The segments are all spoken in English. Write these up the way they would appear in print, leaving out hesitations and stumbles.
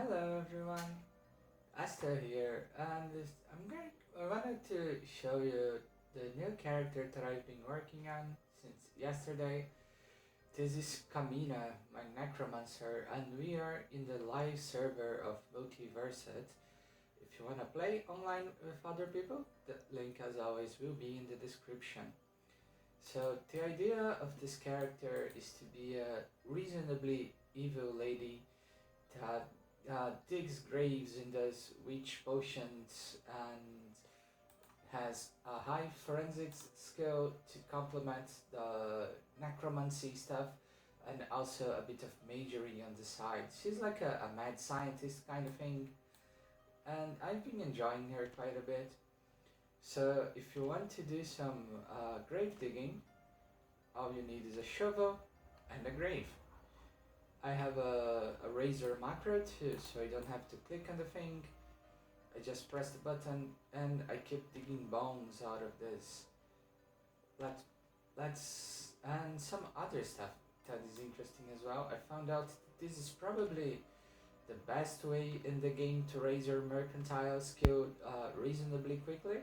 Hello everyone, Asta here, and I wanted to show you the new character that I've been working on since yesterday. This is Kamina, my necromancer, and we are in the live server of Multiverset. If you wanna play online with other people, the link as always will be in the description. So the idea of this character is to be a reasonably evil lady that digs graves and does witch potions and has a high forensics skill to complement the necromancy stuff and also a bit of magery on the side. She's like a mad scientist kind of thing, and I've been enjoying her quite a bit. So if you want to do some grave digging, all you need is a shovel and a grave. I have a razor macro too, so I don't have to click on the thing. I just press the button and I keep digging bones out of this. Let's and some other stuff that is interesting as well. I found out this is probably the best way in the game to raise your mercantile skill reasonably quickly,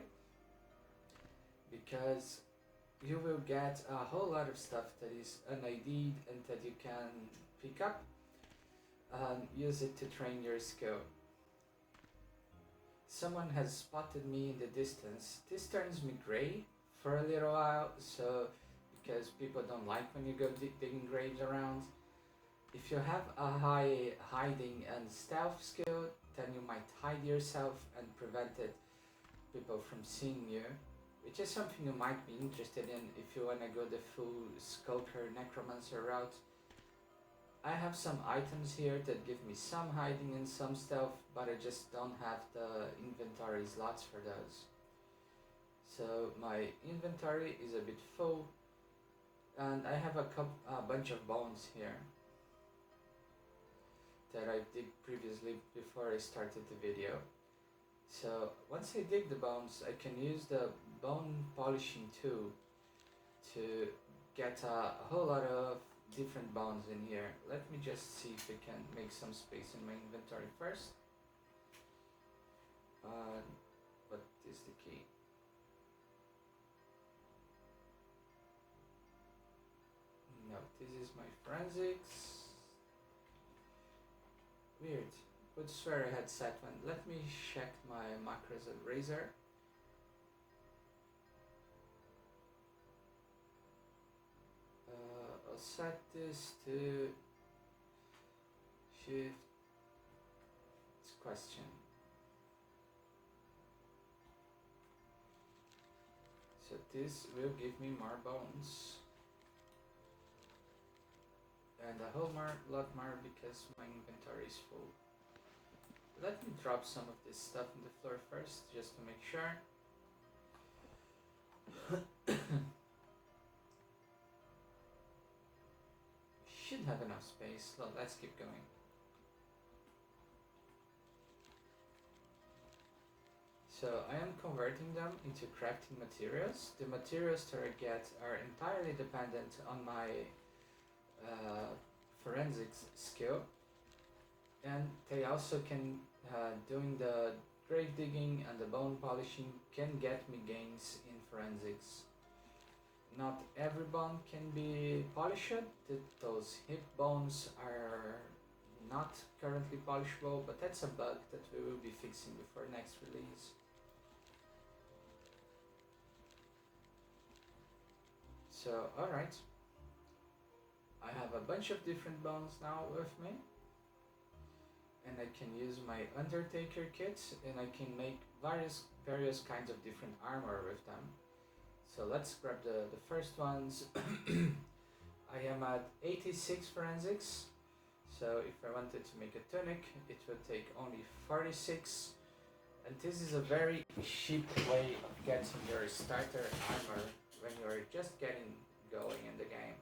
because you will get a whole lot of stuff that is unID'd and that you can pick up and use it to train your skill. Someone has spotted me in the distance. This turns me grey for a little while, so because people don't like when you go digging graves around. If you have a high hiding and stealth skill, then you might hide yourself and prevent people from seeing you, which is something you might be interested in if you want to go the full skulker necromancer route. I have some items here that give me some hiding and some stealth, but I just don't have the inventory slots for those. So my inventory is a bit full, and I have a bunch of bones here that I did previously before I started the video. So once I dig the bones, I can use the bone polishing tool to get a whole lot of different bones in here. Let me just see if I can make some space in my inventory first. What is the key? No, this is my forensics. Weird. Would swear I had set one. Let me check my macros at Razor. I'll set this to shift. It's question. So this will give me more bones. And a whole lot more because my inventory is full. Let me drop some of this stuff on the floor first, just to make sure. Should have enough space. Well, let's keep going. So I am converting them into crafting materials. The materials that I get are entirely dependent on my forensics skill, and they also can, doing the grave digging and the bone polishing can get me gains in forensics. Not every bone can be polished. Those hip bones are not currently polishable, but that's a bug that we will be fixing before next release. So, alright. I have a bunch of different bones now with me, and I can use my Undertaker kit, and I can make various kinds of different armor with them. So let's grab the first ones. I am at 86 forensics, so if I wanted to make a tunic, it would take only 46, and this is a very cheap way of getting your starter armor when you're just getting going in the game.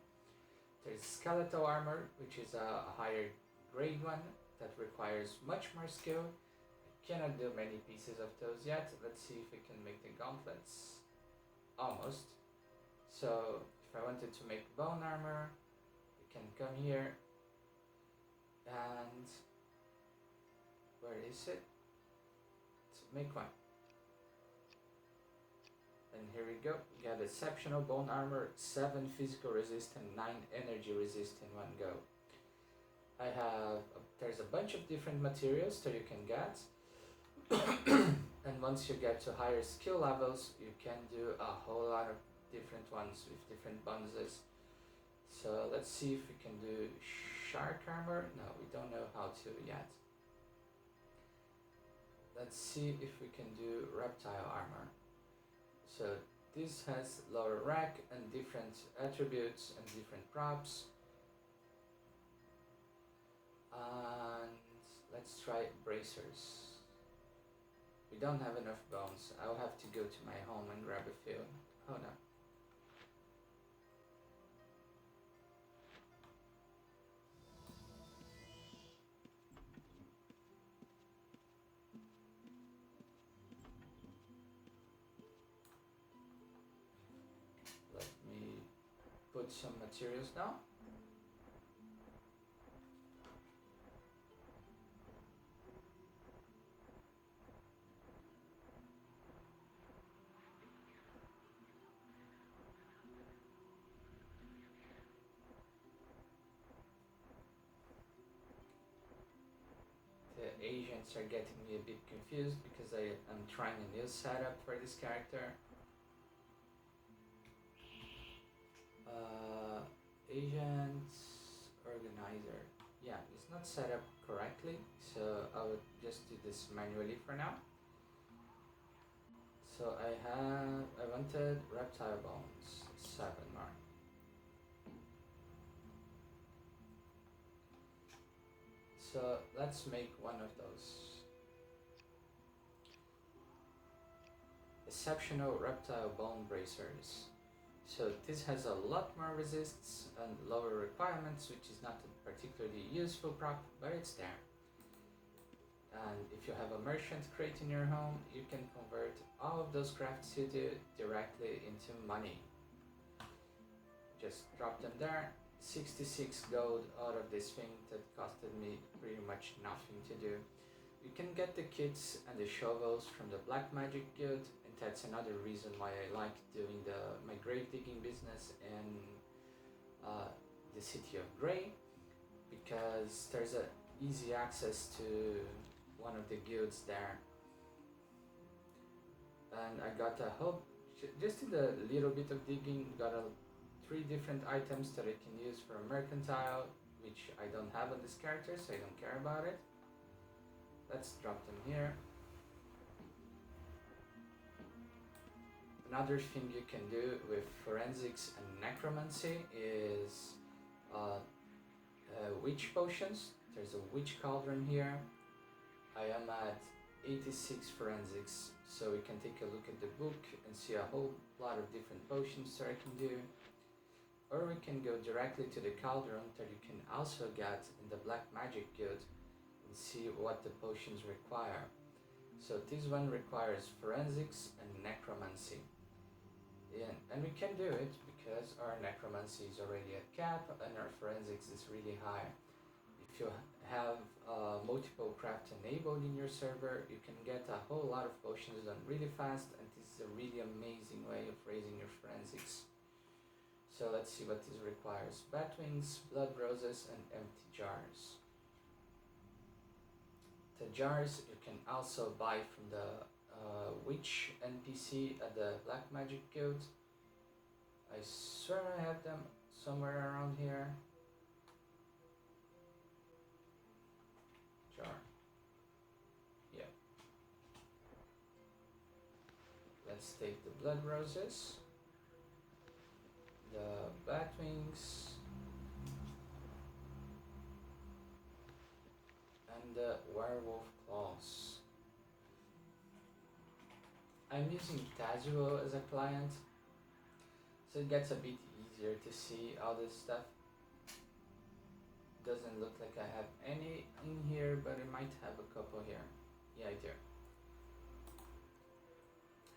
There's skeletal armor, which is a higher grade one that requires much more skill. I cannot do many pieces of those yet. Let's see if we can make the gauntlets. Almost. So if I wanted to make bone armor, we can come here and Where is it? Let's make one. And here we go. We got exceptional bone armor, 7 physical resist and 9 energy resist in one go. I have, there's a bunch of different materials that you can get. And once you get to higher skill levels, you can do a whole lot of different ones with different bonuses. So let's see if we can do shark armor. No, we don't know how to yet. Let's see if we can do reptile armor. So this has lower rank and different attributes and different props. And let's try bracers. We don't have enough bones. I'll have to go to my home and grab a few. Hold on. Let me put some materials down. The agents are getting me a bit confused because I'm trying a new setup for this character. Agents organizer. Yeah, it's not set up correctly, so I would just do this manually for now. So I wanted reptile bones, 7 more. So let's make one of those. Exceptional reptile bone bracers. So this has a lot more resists and lower requirements, which is not a particularly useful prop, but it's there. And if you have a merchant crate in your home, you can convert all of those crafts you do directly into money. Just drop them there. 66 gold out of this thing that costed me pretty much nothing to do. You can get the kits and the shovels from the Black Magic Guild, and that's another reason why I like doing my grave digging business in the city of Grey, because there's a easy access to one of the guilds there. And I got a whole, just did a little bit of digging, got 3 different items that I can use for a mercantile, which I don't have on this character, so I don't care about it. Let's drop them here. Another thing you can do with forensics and necromancy is witch potions. There's a witch cauldron here. I am at 86 forensics, so we can take a look at the book and see a whole lot of different potions that I can do. Or we can go directly to the cauldron that you can also get in the Black Magic Guild and see what the potions require. So this one requires forensics and necromancy. And we can do it because our necromancy is already at cap and our forensics is really high. If you have multiple craft enabled in your server, you can get a whole lot of potions done really fast, and this is a really amazing way of raising your forensics. So let's see what this requires. Bat wings, blood roses, and empty jars. The jars you can also buy from the witch NPC at the Black Magic Guild. I swear I have them somewhere around here. Jar. Yeah. Let's take the blood roses, the bat wings, and the werewolf claws. I'm using Tazuo as a client, so it gets a bit easier to see all this stuff. Doesn't look like I have any in here, but I might have a couple here. Yeah, I do.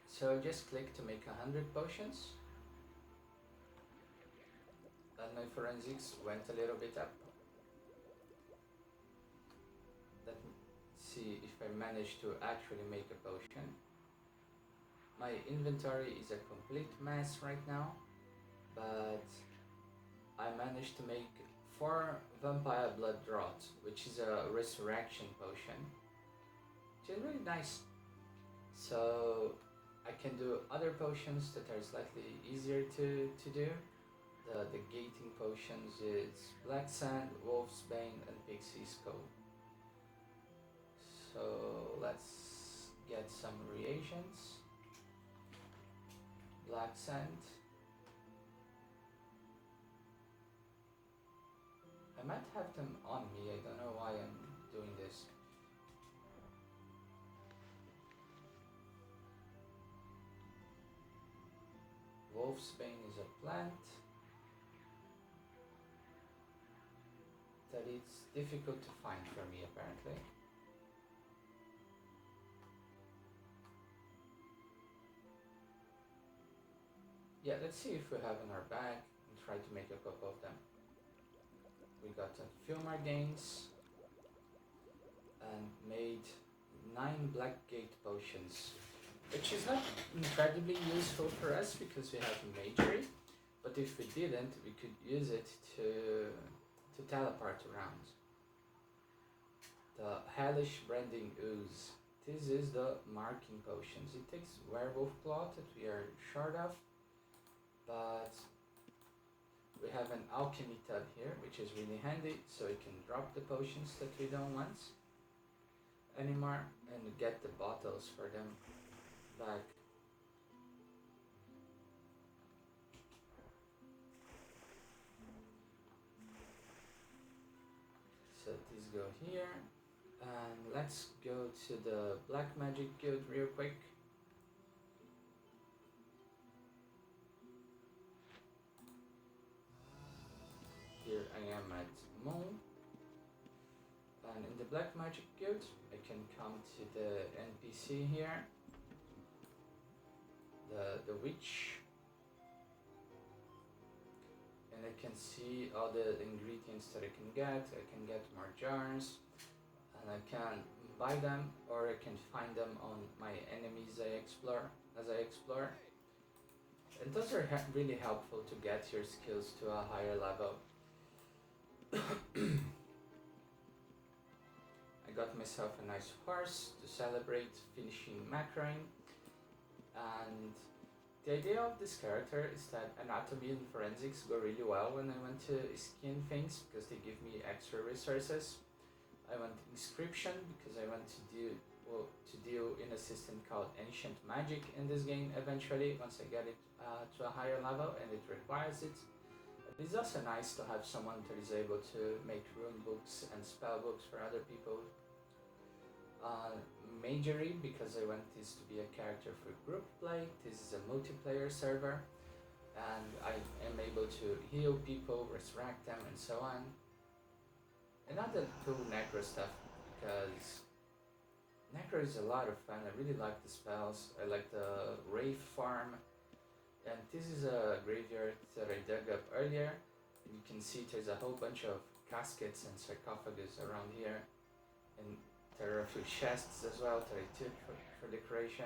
So just click to make 100 potions. And my forensics went a little bit up. Let's see if I manage to actually make a potion. My inventory is a complete mess right now, but I managed to make 4 vampire blood draughts, which is a resurrection potion, which is really nice. So I can do other potions that are slightly easier to do. The gating potions is Black Sand, Wolf's Bane, and Pixie's Skull. So let's get some reagents. Black Sand. I might have them on me, I don't know why I'm doing this. Wolf's Bane is a plant that it's difficult to find for me apparently. Yeah, let's see if we have in our bag and try to make a couple of them. We got a few more gains and made 9 black gate potions, which is not incredibly useful for us because we have magery, but if we didn't, we could use it to teleport around. The Hellish Branding Ooze. This is the marking potions. It takes werewolf claw that we are short of, but we have an alchemy tub here, which is really handy, so we can drop the potions that we don't want anymore and get the bottles for them back. So these go here, and let's go to the Black Magic Guild real quick. Here I am at Moon, and in the Black Magic Guild I can come to the NPC here, the witch, and I can see all the ingredients that I can get. I can get more jars, and I can buy them, or I can find them on my enemies as I explore. And those are really helpful to get your skills to a higher level. I got myself a nice horse to celebrate finishing macroing, and the idea of this character is that anatomy and forensics go really well when I want to skin things because they give me extra resources. I want inscription because I want to deal in a system called ancient magic in this game eventually once I get it to a higher level, and it requires it. It's also nice to have someone that is able to make rune books and spell books for other people. Magery, because I want this to be a character for group play. This is a multiplayer server, and I am able to heal people, resurrect them, and so on. And not the cool necro stuff, because necro is a lot of fun. I really like the spells. I like the Wraith farm. And this is a graveyard that I dug up earlier. And you can see there's a whole bunch of caskets and sarcophagus around here. And there are a few chests as well that I took for decoration.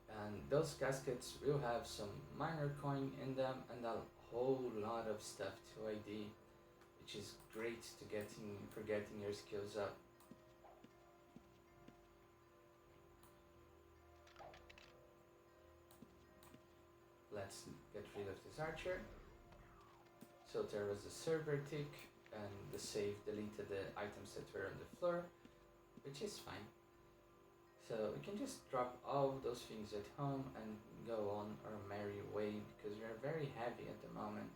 And those caskets will have some minor coin in them and a whole lot of stuff to ID, which is great for getting your skills up. Let's get rid of this archer. So there was a server tick, and the save deleted the items that were on the floor, which is fine. So we can just drop all of those things at home and go on our merry way because we are very heavy at the moment.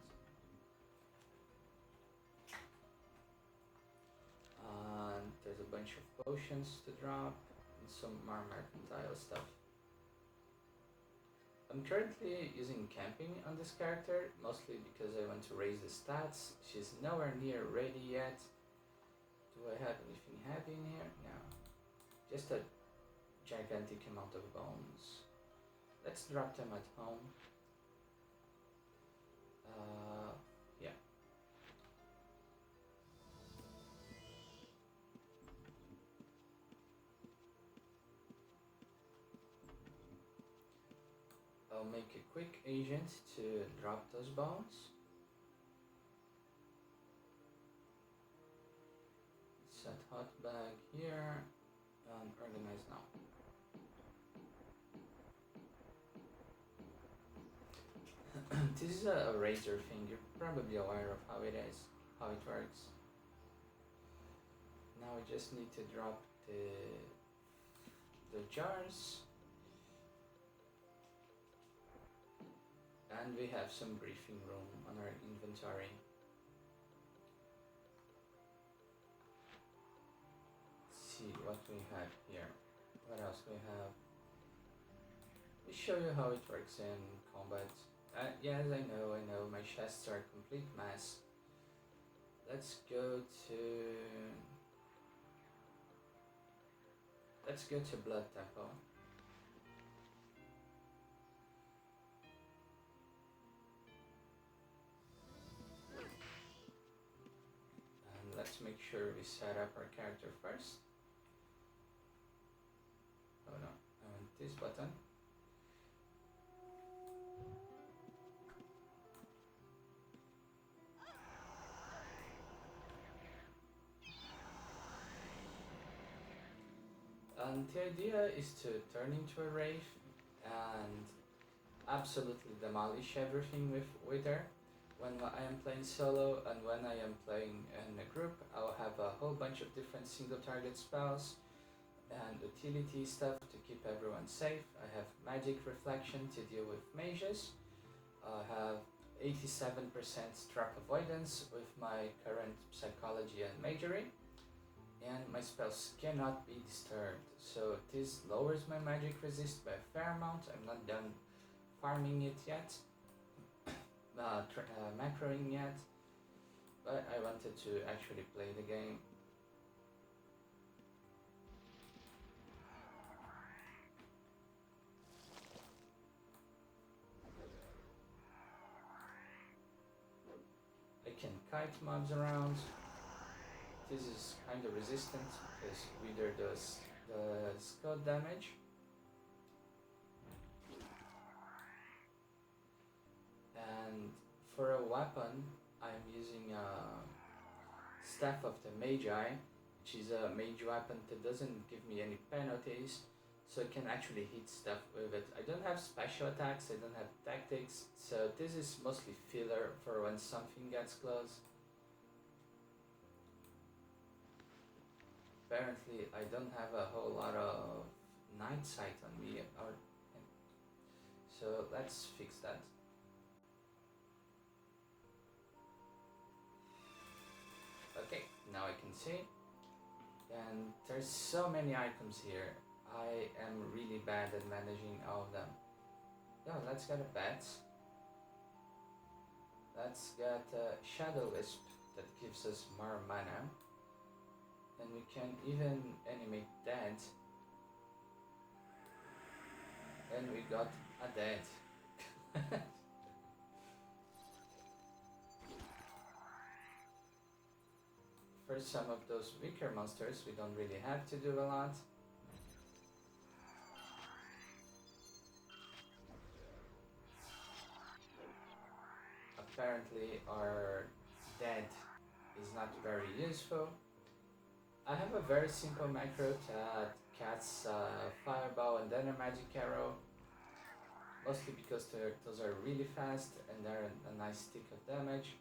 And there's a bunch of potions to drop and some more mercantile stuff. I'm currently using camping on this character, mostly because I want to raise the stats. She's nowhere near ready yet. Do I have anything heavy in here? No. Just a gigantic amount of bones. Let's drop them at home. Yeah. I'll make a quick agent to drop those bones. Set hot bag here and organize now. This is a razor thing, you're probably aware of how it is, how it works. Now we just need to drop the jars. And we have some briefing room on our inventory. Let's see what we have here. What else we have? Let me show you how it works in combat. Yes, I know, my chests are a complete mess. Let's go to Blood Temple. And let's make sure we set up our character first. Oh no, I want this button. And the idea is to turn into a wraith and absolutely demolish everything with Wither. When I am playing solo and when I am playing in a group, I'll have a whole bunch of different single target spells and utility stuff to keep everyone safe. I have magic reflection to deal with mages. I have 87% trap avoidance with my current psychology and magery. And my spells cannot be disturbed, so this lowers my magic resist by a fair amount. I'm not done farming it yet, macroing yet, but I wanted to actually play the game. I can kite mobs around. This is kind of resistant because Wither does the skull damage. And for a weapon, I'm using a Staff of the Magi, which is a mage weapon that doesn't give me any penalties, so I can actually hit stuff with it. I don't have special attacks, I don't have tactics, so this is mostly filler for when something gets close. Apparently I don't have a whole lot of night sight on me, so let's fix that. Okay, now I can see, and there's so many items here. I am really bad at managing all of them. Yo, let's get a bat. Let's get a Shadow Wisp that gives us more mana. And we can even animate that. And we got a dead. For some of those weaker monsters, we don't really have to do a lot. Apparently our dead is not very useful. I have a very simple macro that casts Fireball and then a Magic Arrow, mostly because those are really fast and they're a nice stick of damage.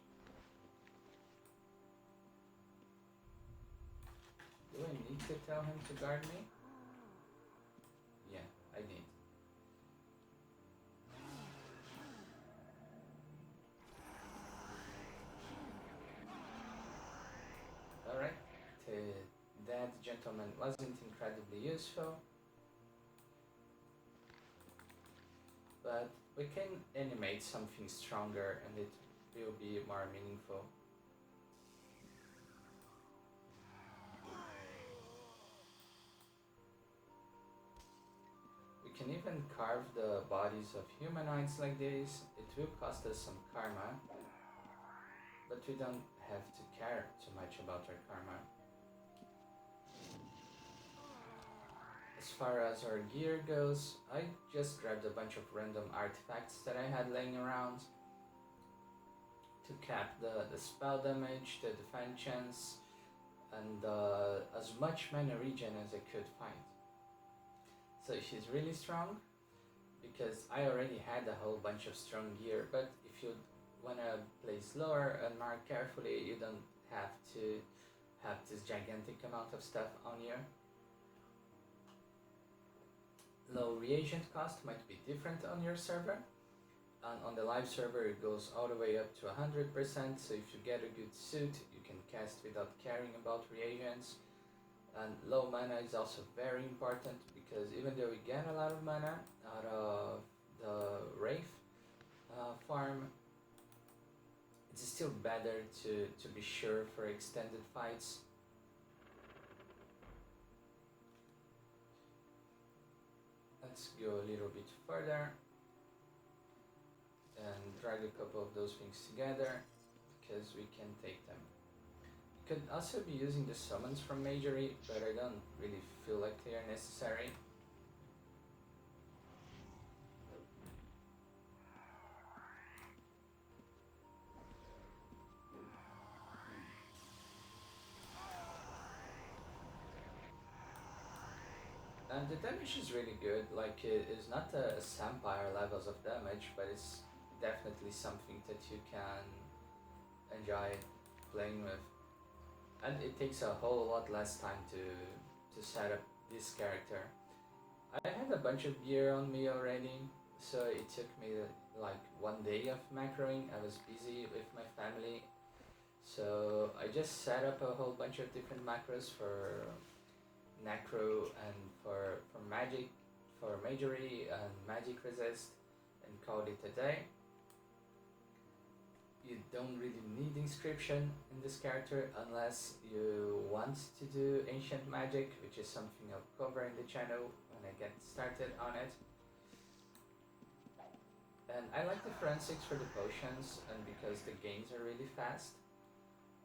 Do I need to tell him to guard me? Yeah, I need. Alright, that gentleman wasn't incredibly useful, but we can animate something stronger and it will be more meaningful. We can even carve the bodies of humanoids like this. It will cost us some karma, but we don't have to care too much about our karma. as far as our gear goes, I just grabbed a bunch of random artifacts that I had laying around to cap the spell damage, the defense chance, and as much mana regen as I could find. So she's really strong because I already had a whole bunch of strong gear, but if you wanna play slower and mark carefully, you don't have to have this gigantic amount of stuff on you. Low reagent cost might be different on your server. And on the live server it goes all the way up to 100%, so if you get a good suit, you can cast without caring about reagents. And low mana is also very important, because even though we get a lot of mana out of the Wraith farm, it's still better to be sure for extended fights. Let's go a little bit further and drag a couple of those things together, because we can take them. You could also be using the summons from Magery, but I don't really feel like they are necessary. And the damage is really good, like it's not a Sampire levels of damage, but it's definitely something that you can enjoy playing with. And it takes a whole lot less time to set up this character. I had a bunch of gear on me already, so it took me like 1 day of macroing. I was busy with my family, so I just set up a whole bunch of different macros for necro and for magic, for magery and magic resist, and called it a day. You don't really need inscription in this character unless you want to do ancient magic, which is something I'll cover in the channel when I get started on it. And I like the forensics for the potions, and because the gains are really fast.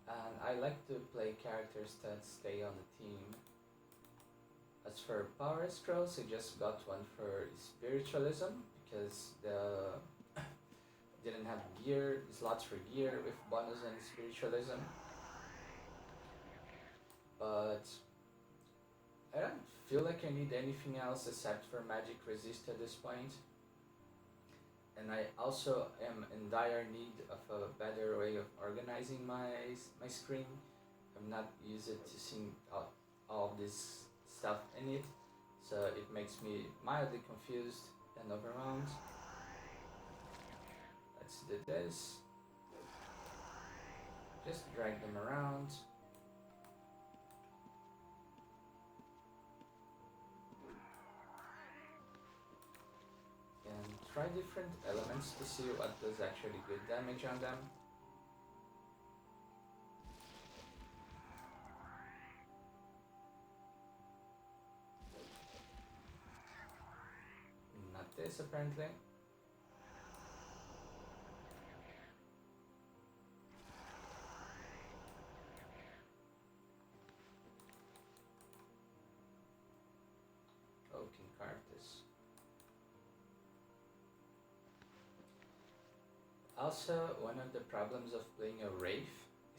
And I like to play characters that stay on the team. As for power scrolls, I just got one for spiritualism, because the didn't have gear, slots for gear with bonus and spiritualism. But I don't feel like I need anything else except for magic resist at this point. And I also am in dire need of a better way of organizing my screen. I'm not used to seeing all of this stuff in it, so it makes me mildly confused and overwhelmed. Let's do this. Just drag them around. And try different elements to see what does actually good damage on them. Not this, apparently. Oh, can carve this. Also, one of the problems of playing a Wraith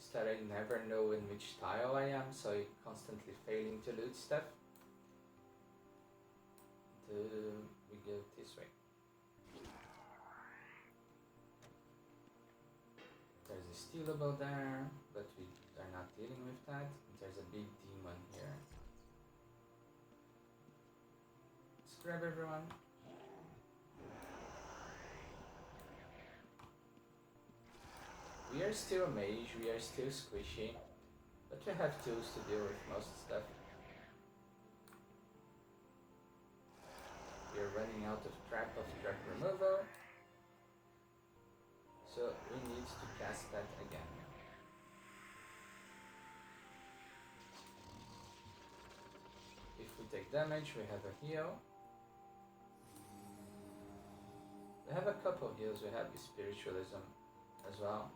is that I never know in which tile I am, so I'm constantly failing to loot stuff. We go this way. There's a stealable there, but we are not dealing with that. There's a big demon here. Let's grab everyone. We are still a mage, we are still squishy, but we have tools to deal with most stuff. We are running out of trap removal, so we need to cast that again. If we take damage, we have a heal. We have a couple heals, we have spiritualism as well.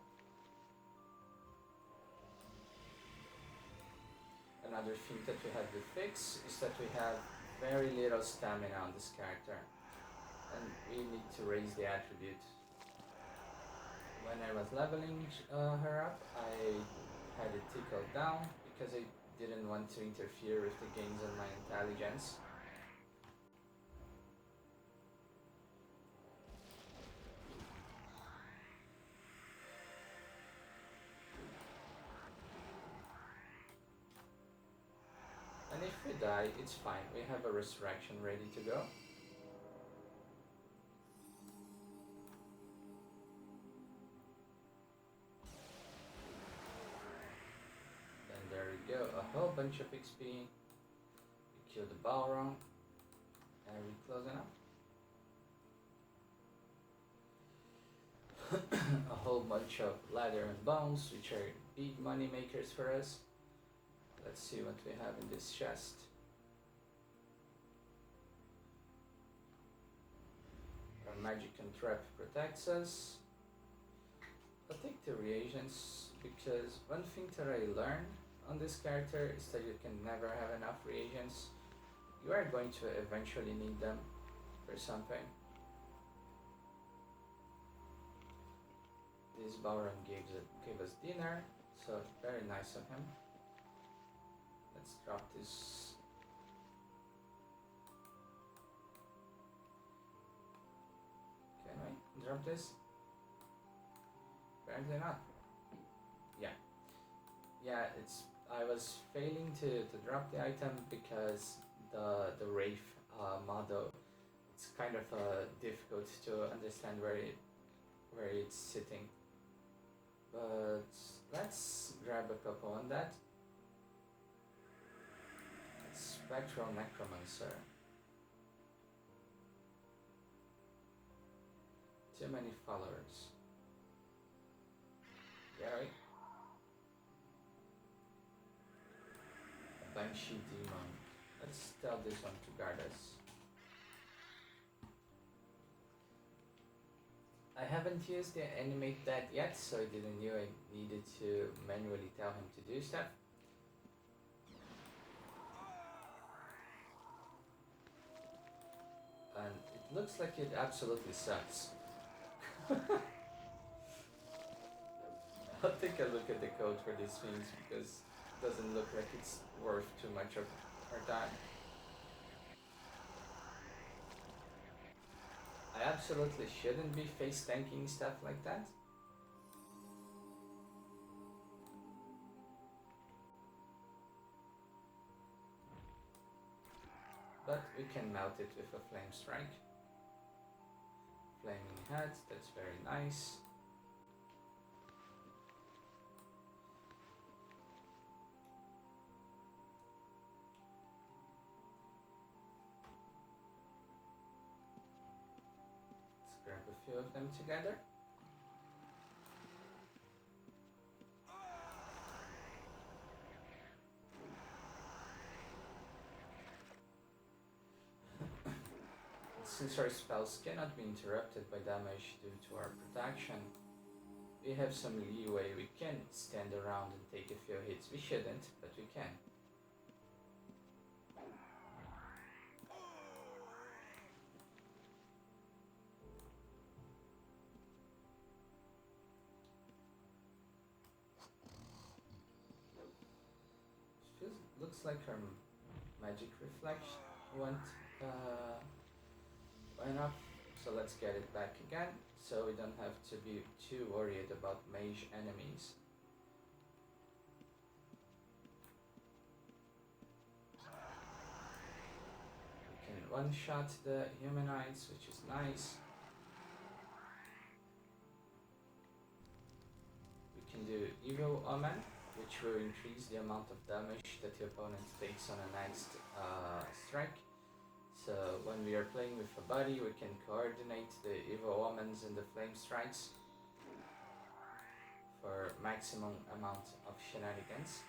Another thing that we have to fix is that we have very little stamina on this character, and we need to raise the attribute. When I was leveling her up, I had it tickled down because I didn't want to interfere with the gains on my intelligence. And if we die, it's fine. We have a resurrection ready to go. And there we go, a whole bunch of XP. We kill the Balrog. And we close enough. A whole bunch of leather and bones, which are big money makers for us. Let's see what we have in this chest. Our magic and trap protects us. I'll take the reagents because one thing that I learned on this character is that you can never have enough reagents. You are going to eventually need them for something. This Balrog gave us dinner, so very nice of him. Let's drop this. Can I drop this? Apparently not. Yeah, I was failing to drop the item because the Wraith model, it's kind of difficult to understand where it's sitting. But let's grab a couple on that. Spectral Necromancer. Too many followers. Gary. Banshee Demon. Let's tell this one to guard us. I haven't used the animate that yet, so I didn't know I needed to manually tell him to do stuff. And it looks like it absolutely sucks. I'll take a look at the code for these things because it doesn't look like it's worth too much of our time. I absolutely shouldn't be face tanking stuff like that. But we can melt it with a flame strike. Flaming head, that's very nice. Let's grab a few of them together. Since our spells cannot be interrupted by damage due to our protection, we have some leeway. We can stand around and take a few hits. We shouldn't, but we can. Looks like our magic reflection went off, so let's get it back again so we don't have to be too worried about mage enemies. We can one-shot the humanoids, which is nice. We can do Evil Omen, which will increase the amount of damage that the opponent takes on a next strike. So when we are playing with a buddy, we can coordinate the Evil Omens and the Flame Strikes for maximum amount of shenanigans.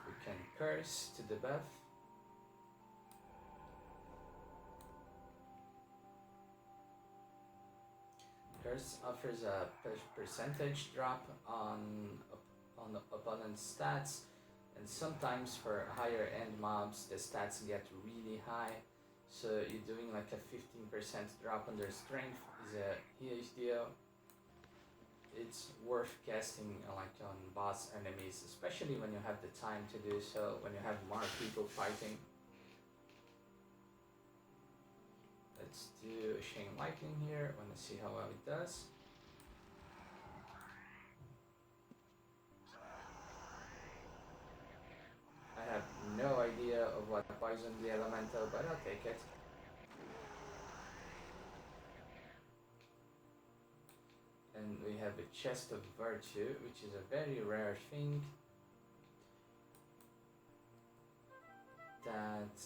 We can curse to debuff. Curse offers a percentage drop on the opponent's stats, and sometimes for higher end mobs the stats get really high, so you're doing like a 15% drop on their strength is a huge deal. It's worth casting like on boss enemies, especially when you have the time to do so, when you have more people fighting. Let's do Chain Lightning here. I want to see how well it does. I have no idea of what poisoned the elemental, but I'll take it. And we have a Chest of Virtue, which is a very rare thing that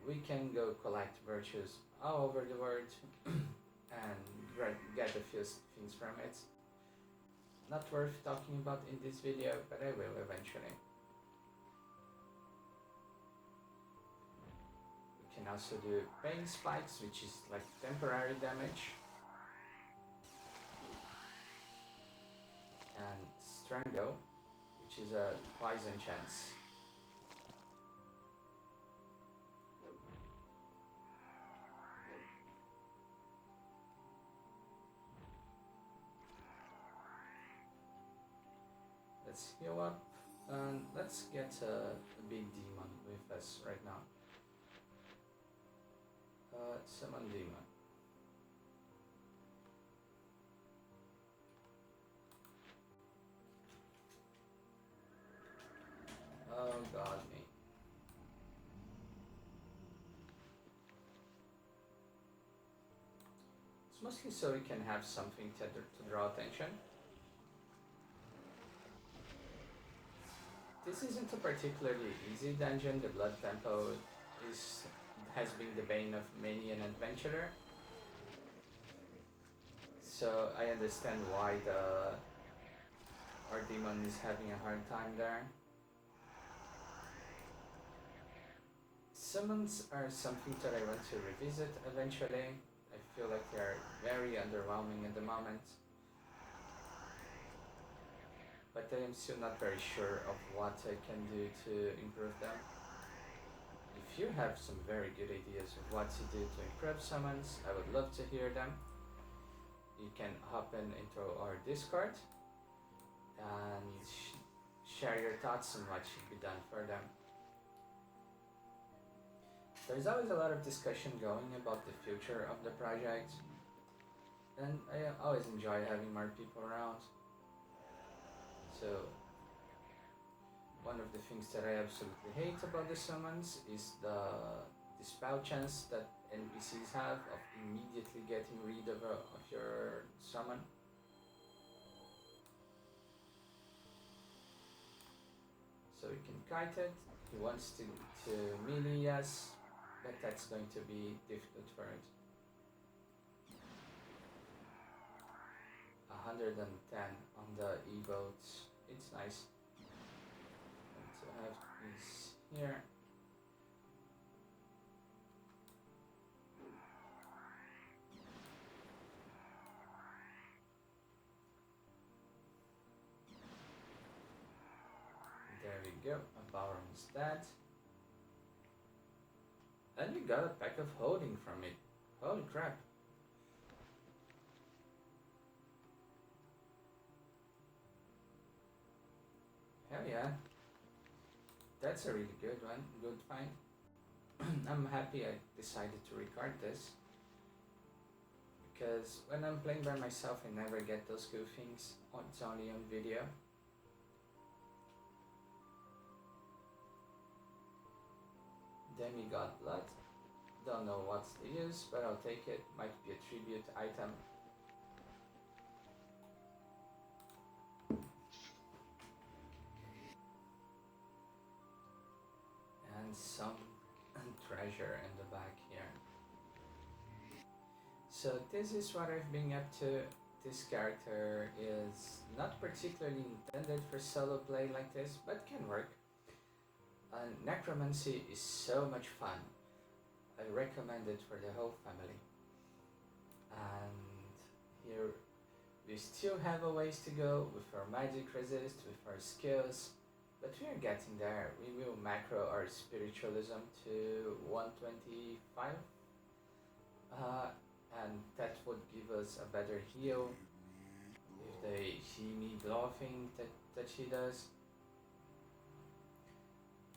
we can go collect virtues all over the world and get a few things from it. Not worth talking about in this video, but I will eventually. We can also do Pain Spikes, which is like temporary damage. And Strangle, which is a poison chance. Let's heal up, and let's get a big demon with us right now. Summon demon. Oh god me. It's mostly so we can have something to draw attention. This isn't a particularly easy dungeon. The Blood Temple has been the bane of many an adventurer. So I understand why our demon is having a hard time there. Summons are something that I want to revisit eventually. I feel like they are very underwhelming at the moment. But I am still not very sure of what I can do to improve them. If you have some very good ideas of what to do to improve summons, I would love to hear them. You can hop into our Discord and share your thoughts on what should be done for them. There's always a lot of discussion going about the future of the project, and I always enjoy having more people around. So, one of the things that I absolutely hate about the summons is the spell chance that NPCs have of immediately getting rid of your summon. So we can kite it. He wants to melee, yes, but that's going to be difficult for it. 110 on the E-boats. It's nice. And to have these here. There we go. A Baron's dead. And we got a pack of holding from it. Holy crap. Hell yeah. That's a really good one. Good find. I'm happy I decided to record this. Because when I'm playing by myself, I never get those good things. It's only on video. Demigod Blood. Don't know what's the use, but I'll take it. Might be a tribute item. And some treasure in the back here. So this is what I've been up to. This character is not particularly intended for solo play like this, but can work. Necromancy is so much fun. I recommend it for the whole family. And still have a ways to go with our magic resist, with our skills, but we are getting there. We will macro our spiritualism to 125, and that would give us a better heal if they see me bluffing that she does.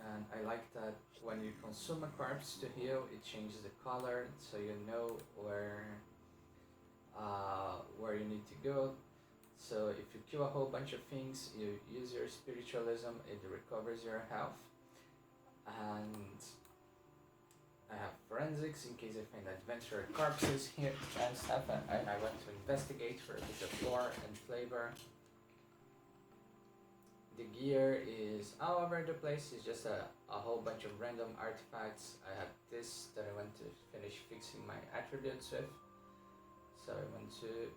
And I like that when you consume a corpse to heal, it changes the color, so you know where you need to go. So if you kill a whole bunch of things, you use your spiritualism, it recovers your health. And I have forensics in case I find adventurer corpses here and stuff, and I want to investigate for a bit of lore and flavor. The gear is all over the place. It's just a whole bunch of random artifacts. I have this that I want to finish fixing my attributes with. So I want to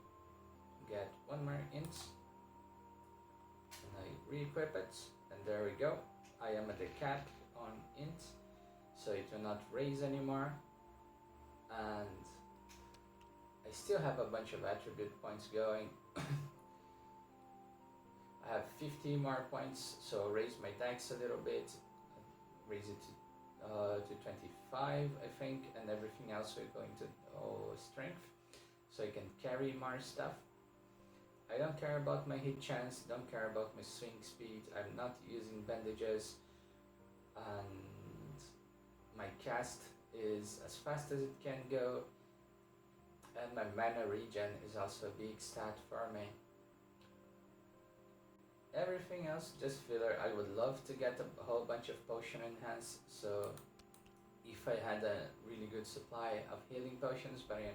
get one more int and I re-equip it, and there we go. I am at the cap on int, so it will not raise anymore, and I still have a bunch of attribute points going. I have 50 more points, so I'll raise my dex a little bit, raise it to 25 I think, and everything else will go into strength, so I can carry more stuff. I don't care about my hit chance, don't care about my swing speed, I'm not using bandages, and my cast is as fast as it can go, and my mana regen is also a big stat for me. Everything else just filler. I would love to get a whole bunch of potion enhance, so if I had a really good supply of healing potions, but I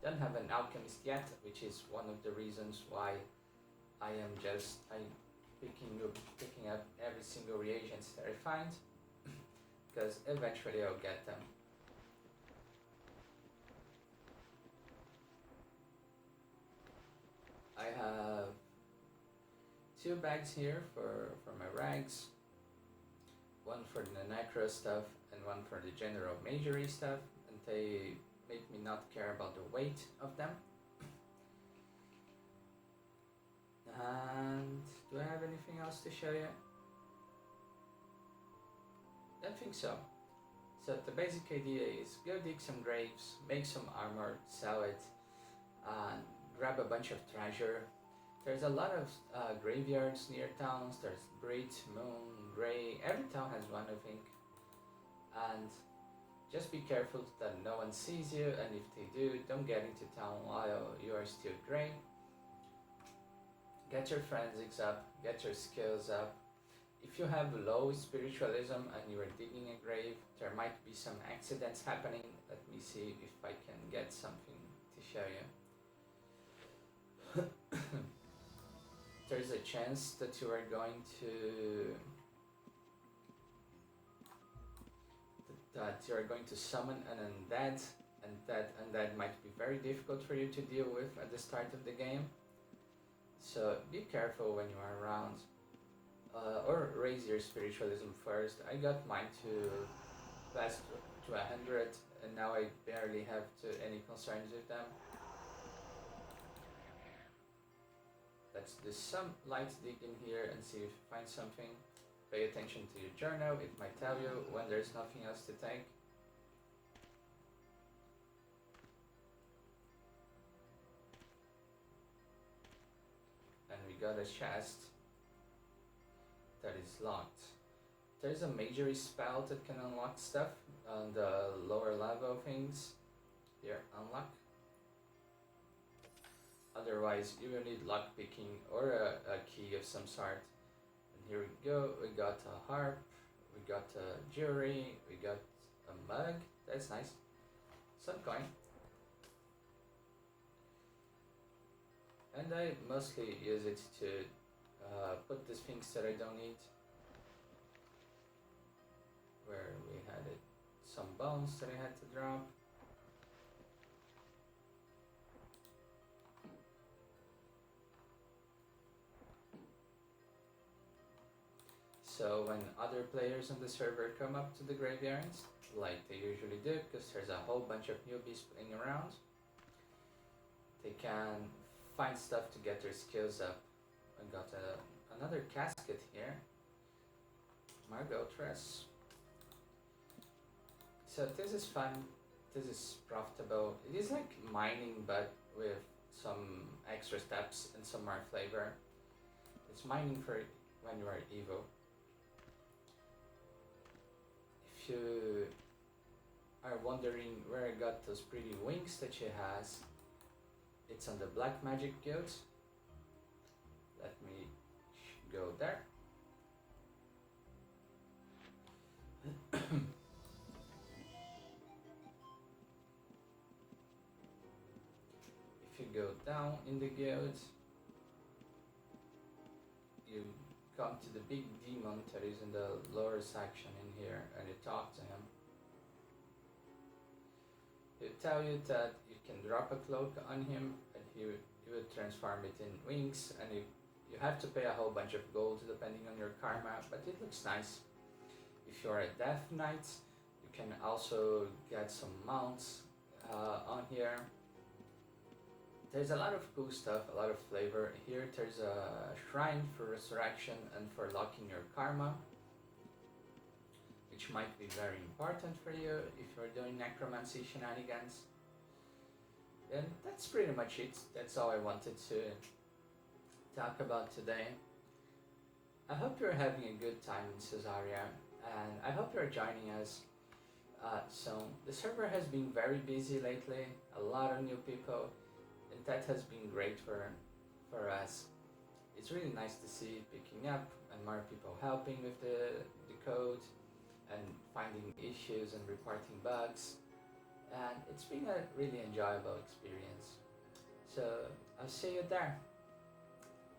don't have an alchemist yet, which is one of the reasons why I am just picking up every single reagent that I find, because eventually I'll get them. I have 2 bags here for my rags, one for the necro stuff and one for the general magery stuff, and they make me not care about the weight of them. And do I have anything else to show you? Don't think so. So the basic idea is go dig some graves, make some armor, sell it, and grab a bunch of treasure. There's a lot of graveyards near towns. There's Brit, Moon, Grey. Every town has one, I think. And just be careful that no one sees you, and if they do, don't get into town while you are still Grey. Get your forensics up, get your skills up. If you have low spiritualism and you are digging a grave, there might be some accidents happening. Let me see if I can get something to show you. There's a chance that you are going to summon an undead, and that undead might be very difficult for you to deal with at the start of the game. So be careful when you are around, or raise your spiritualism first. I got mine to past to 100, and now I barely have any concerns with them. Let's do some light digging here and see if you find something. Pay attention to your journal, it might tell you when there's nothing else to take. And we got a chest that is locked. There's a magery spell that can unlock stuff on the lower level things. Here, unlock. Otherwise, you will need lock picking or a key of some sort. And here we go. We got a harp, we got a jewelry, we got a mug. That's nice. Some coin. And I mostly use it to put the things that I don't need. Where we had it, some bones that I had to drop. So when other players on the server come up to the graveyards, like they usually do, because there's a whole bunch of newbies playing around, they can find stuff to get their skills up. I got another casket here. Margotress. So this is fun. This is profitable. It is like mining, but with some extra steps and some more flavor. It's mining for when you are evil. If you are wondering where I got those pretty wings that she has, it's on the Black Magic Guild. Let me go there. If you go down in the guild, you come to the big demon that is in the lower section in here, and you talk to him. He'll tell you that you can drop a cloak on him, and he will transform it in wings, and you have to pay a whole bunch of gold depending on your karma, but it looks nice. If you're a Death Knight, you can also get some mounts on here. There's a lot of cool stuff, a lot of flavor. Here there's a shrine for resurrection and for locking your karma, which might be very important for you if you're doing necromancy shenanigans. And that's pretty much it. That's all I wanted to talk about today. I hope you're having a good time in Sosaria, and I hope you're joining us soon. The server has been very busy lately, a lot of new people, and that has been great for us. It's really nice to see it picking up and more people helping with the code and finding issues and reporting bugs, and it's been a really enjoyable experience. So I'll see you there.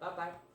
Bye bye.